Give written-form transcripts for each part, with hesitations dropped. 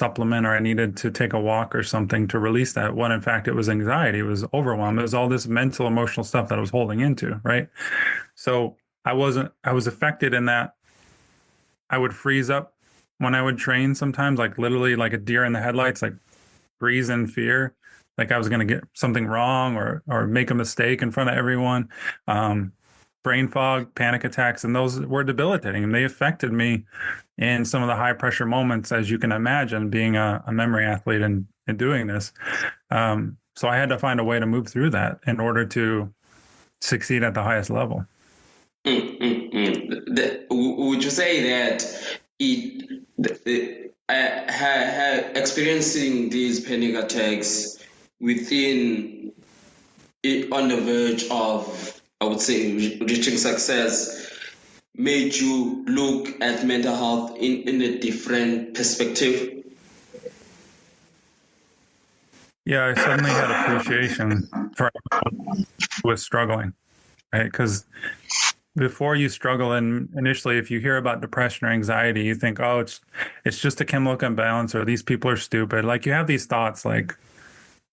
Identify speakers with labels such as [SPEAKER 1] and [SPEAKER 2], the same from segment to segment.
[SPEAKER 1] supplement or I needed to take a walk or something to release that. When in fact, it was anxiety, it was overwhelm, it was all this mental, emotional stuff that I was holding into, right? So I was affected in that I would freeze up when I would train sometimes, like literally like a deer in the headlights, like freeze in fear, like I was going to get something wrong or make a mistake in front of everyone. Um, Brain fog, panic attacks, and those were debilitating. And they affected me in some of the high pressure moments, as you can imagine, being a memory athlete and doing this. So I had to find a way to move through that in order to succeed at the highest level.
[SPEAKER 2] Would you say that experiencing these panic attacks within it on the verge of, I would say, reaching success made you look at mental health in a different perspective?
[SPEAKER 1] Yeah, I suddenly had appreciation for everyone who was struggling, right? Because before you struggle, and initially, if you hear about depression or anxiety, you think, oh, it's just a chemical imbalance, or these people are stupid. Like you have these thoughts, like,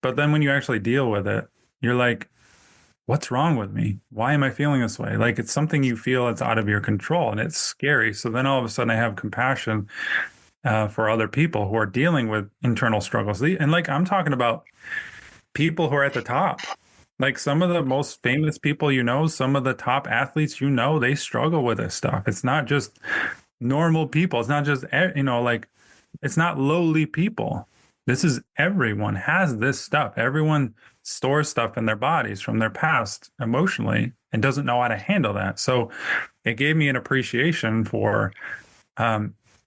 [SPEAKER 1] but then when you actually deal with it, you're like, what's wrong with me? Why am I feeling this way? Like it's something you feel it's out of your control, and it's scary. So then all of a sudden, I have compassion for other people who are dealing with internal struggles, and like I'm talking about people who are at the top. Like some of the most famous people some of the top athletes they struggle with this stuff. It's not just normal people. It's not just, like it's not lowly people. This is everyone has this stuff. Everyone stores stuff in their bodies from their past emotionally and doesn't know how to handle that. So it gave me an appreciation for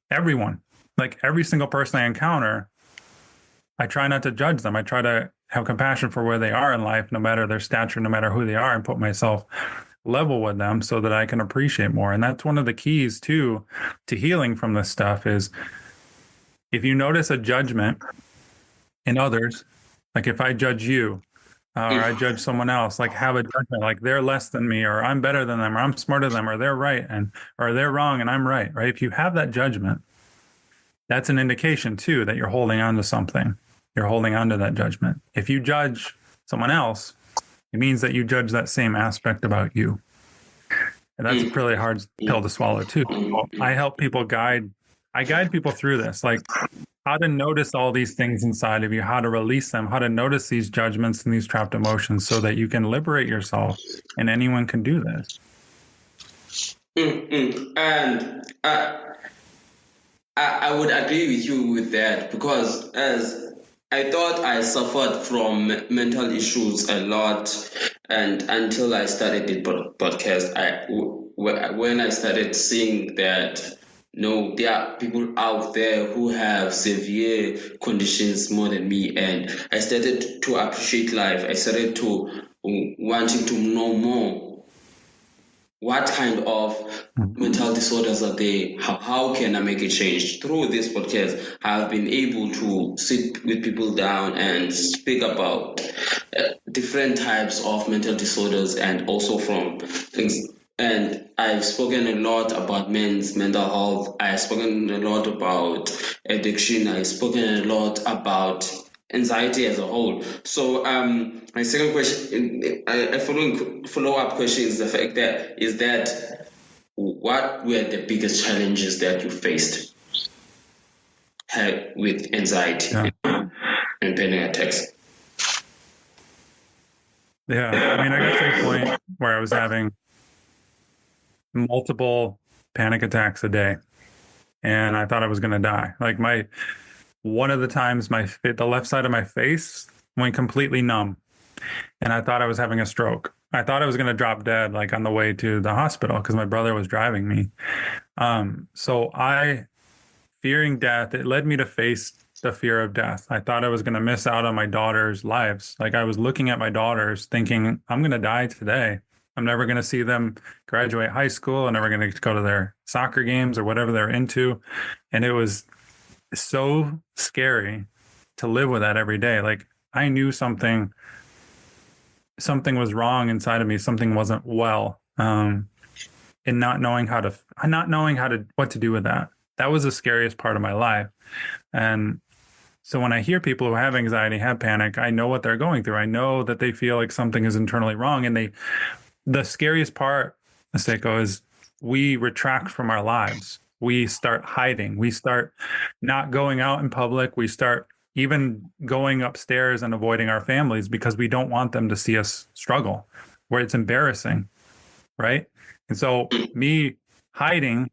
[SPEAKER 1] everyone, like every single person I encounter. I try not to judge them. I try to have compassion for where they are in life, no matter their stature, no matter who they are, and put myself level with them so that I can appreciate more. And that's one of the keys to healing from this stuff is if you notice a judgment in others, like if I judge you or I judge someone else, like have a judgment, like they're less than me, or I'm better than them, or I'm smarter than them, or they're right or they're wrong and I'm right, right? If you have that judgment, that's an indication too that you're holding on to something. You're holding on to that judgment. If you judge someone else, it means that you judge that same aspect about you. And that's a really hard pill to swallow too. I help people I guide people through this, like how to notice all these things inside of you, how to release them, how to notice these judgments and these trapped emotions so that you can liberate yourself. And anyone can do this.
[SPEAKER 2] And I would agree with you with that, because as I thought I suffered from mental issues a lot, and until I started the podcast, when I started seeing that no, there are people out there who have severe conditions more than me, and I started to appreciate life. I started to wanting to know more. What kind of mental disorders are there? How can I make a change? Through this podcast, I've been able to sit with people down and speak about different types of mental disorders, and also from things. And I've spoken a lot about men's mental health. I've spoken a lot about addiction. I've spoken a lot about anxiety as a whole. So my second question, a follow-up question is the fact that what were the biggest challenges that you faced with anxiety and panic attacks?
[SPEAKER 1] Yeah. I mean, I got to the point where I was having multiple panic attacks a day and I thought I was going to die. Like one of the times the left side of my face went completely numb and I thought I was having a stroke. I thought I was going to drop dead, like on the way to the hospital, because my brother was driving me. So fearing death, it led me to face the fear of death. I thought I was going to miss out on my daughter's lives. Like I was looking at my daughters thinking, I'm going to die today. I'm never going to see them graduate high school. I'm never going to go to their soccer games or whatever they're into. And it was so scary to live with that every day. Like I knew something was wrong inside of me. Something wasn't well. And not knowing what to do with that. That was the scariest part of my life. And So when I hear people who have anxiety, have panic, I know what they're going through. I know that they feel like something is internally wrong. And the scariest part, Seiko, is we retract from our lives. We start hiding. We start not going out in public. We start even going upstairs and avoiding our families because we don't want them to see us struggle, where it's embarrassing, right? And so me hiding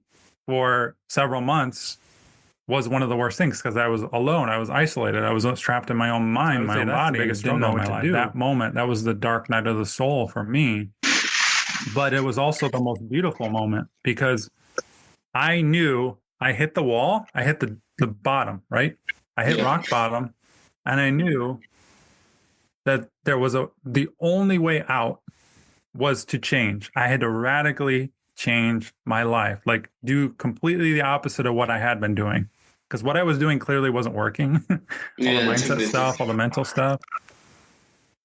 [SPEAKER 1] for several months was one of the worst things because I was alone. I was isolated. I was trapped in my own mind, my own body. I didn't know what to do. That moment, that was the dark night of the soul for me. But it was also the most beautiful moment because I knew I hit the wall. I hit the bottom, right? I hit rock bottom, and I knew that there was the only way out was to change. I had to radically change my life, like do completely the opposite of what I had been doing. Because what I was doing clearly wasn't working. All the mindset stuff, all the mental stuff.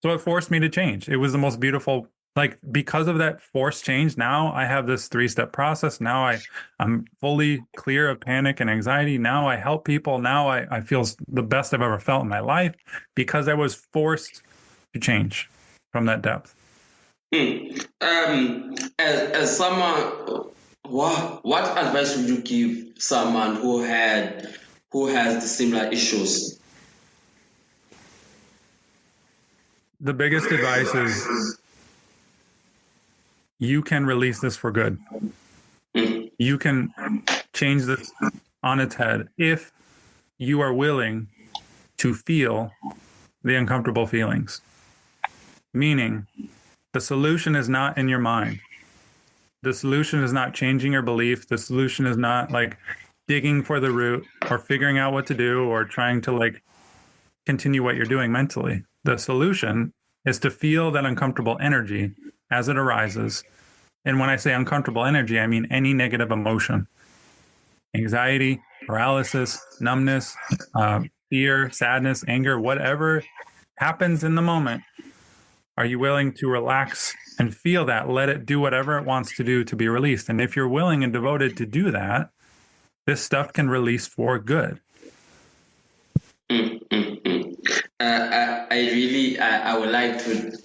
[SPEAKER 1] So it forced me to change. It was the most beautiful, like because of that forced change, now I have this 3-step process. Now I'm fully clear of panic and anxiety. Now I help people. Now I feel the best I've ever felt in my life because I was forced to change from that depth.
[SPEAKER 2] As someone, what advice would you give someone who has the similar issues?
[SPEAKER 1] The biggest advice is you can release this for good. You can change this on its head if you are willing to feel the uncomfortable feelings. Meaning, the solution is not in your mind. The solution is not changing your belief. The solution is not like digging for the root or figuring out what to do or trying to like continue what you're doing mentally. The solution is to feel that uncomfortable energy as it arises. And when I say uncomfortable energy, I mean any negative emotion, anxiety, paralysis, numbness, fear, sadness, anger, whatever happens in the moment. Are you willing to relax and feel that? Let it do whatever it wants to do to be released. And if you're willing and devoted to do that, this stuff can release for good.
[SPEAKER 2] I would like to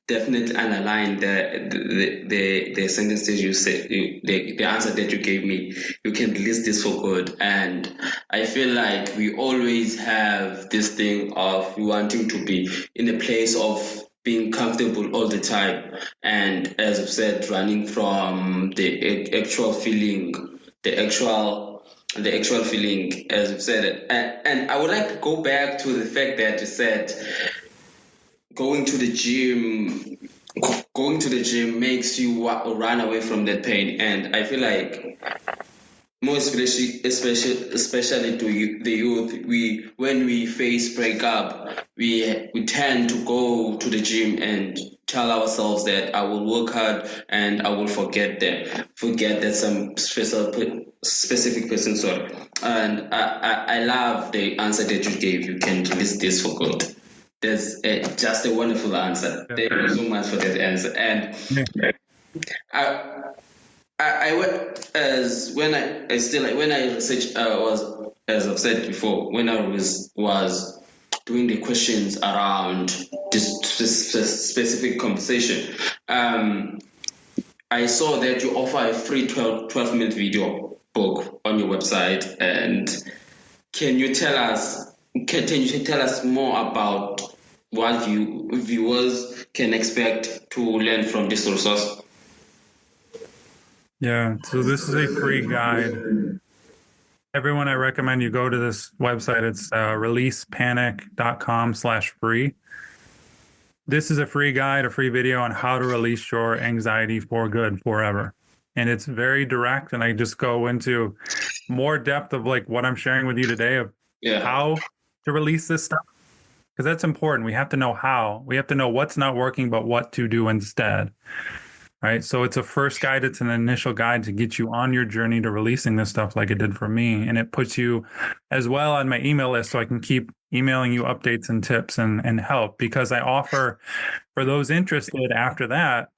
[SPEAKER 2] definitely underline the sentences you said, the answer that you gave me. You can release this for good, and I feel like we always have this thing of wanting to be in a place of being comfortable all the time, and as I've said, running from the actual feeling, the actual feeling, as you've said it. And I would like to go back to the fact that you said going to the gym makes you run away from that pain. And I feel like most especially to the youth, when we face breakup, we tend to go to the gym and tell ourselves that I will work hard and I will forget that some specific person. Sorry. And I love the answer that you gave. You can release this for good. That's just a wonderful answer. Thank you so much for that answer. And I went as when I researched was, as I've said before, when I was doing the questions around this specific conversation, I saw that you offer a free 12-minute video book on your website. And can you tell us more about what viewers can expect to learn from this resource?
[SPEAKER 1] Yeah, so this is a free guide. Everyone, I recommend you go to this website. It's releasepanic.com/free. This is a free guide, a free video on how to release your anxiety for good forever. And it's very direct. And I just go into more depth of like what I'm sharing with you today of how to release this stuff. Because that's important. We have to know how. We have to know what's not working, but what to do instead. Right. So it's a first guide. It's an initial guide to get you on your journey to releasing this stuff like it did for me. And it puts you as well on my email list so I can keep emailing you updates and tips and help, because I offer, for those interested after that,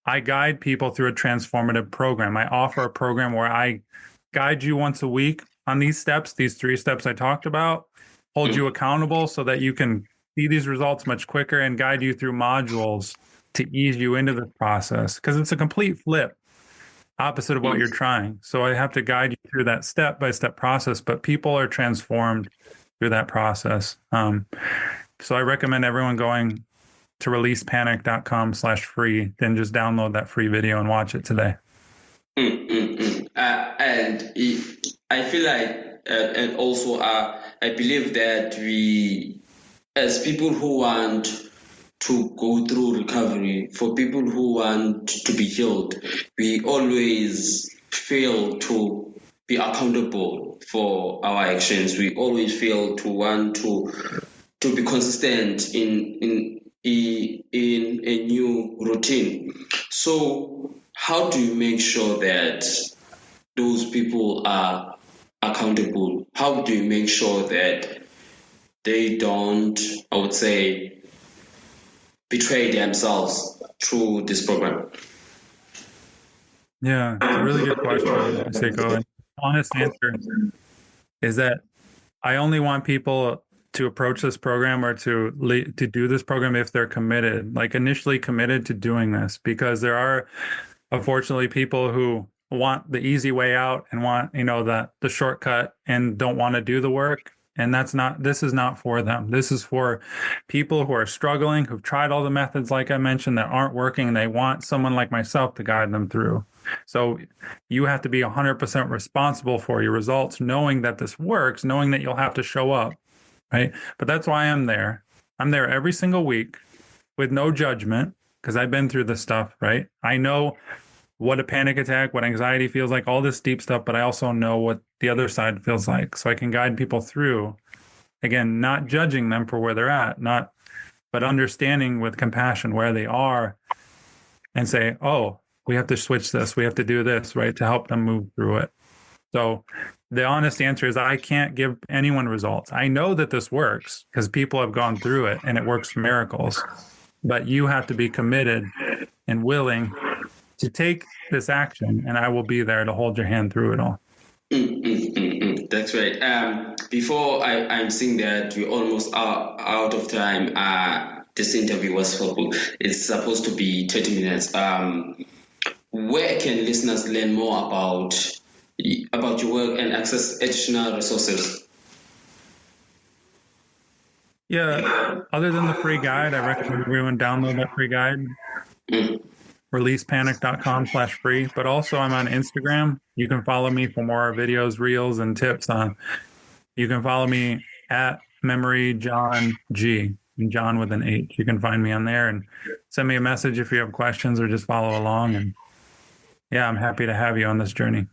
[SPEAKER 1] I guide people through a transformative program. I offer a program where I guide you once a week on these steps, these 3 steps I talked about, hold you accountable so that you can see these results much quicker and guide you through modules to ease you into the process, because it's a complete flip opposite of what you're trying. So I have to guide you through that step-by-step process, but people are transformed through that process. So I recommend everyone going to releasepanic.com/free, then just download that free video and watch it today.
[SPEAKER 2] I feel like, and also I believe that we, as people who want to go through recovery, for people who want to be healed, we always fail to be accountable for our actions. We always fail to want to be consistent in a new routine. So how do you make sure that those people are accountable? How do you make sure that they don't, I would say, betray themselves through this program?
[SPEAKER 1] Yeah, it's a really good question, Seiko. And the honest answer is that I only want people to approach this program or to do this program if they're committed, like initially committed to doing this, because there are unfortunately people who want the easy way out and want, the shortcut and don't want to do the work. And this is not for them. This is for people who are struggling, who've tried all the methods, like I mentioned, that aren't working. And they want someone like myself to guide them through. So you have to be 100% responsible for your results, knowing that this works, knowing that you'll have to show up, right? But that's why I'm there. I'm there every single week with no judgment, because I've been through this stuff, right? I know what a panic attack, what anxiety feels like, all this deep stuff, but I also know what the other side feels like. So I can guide people through, again, not judging them for where they're at, but understanding with compassion where they are and say, oh, we have to switch this, we have to do this, right, to help them move through it. So the honest answer is I can't give anyone results. I know that this works because people have gone through it and it works miracles, but you have to be committed and willing to take this action, and I will be there to hold your hand through it all.
[SPEAKER 2] That's right. Before I'm seeing that we almost are out of time. This interview was it's supposed to be 30 minutes. Where can listeners learn more about your work and access additional resources?
[SPEAKER 1] Yeah, other than the free guide, I recommend everyone download that free guide. Releasepanic.com/free, but also I'm on Instagram. You can follow me for more videos, reels, and tips on. You can follow me at Memory John G, John with an H. You can find me on there and send me a message if you have questions or just follow along. And yeah, I'm happy to have you on this journey.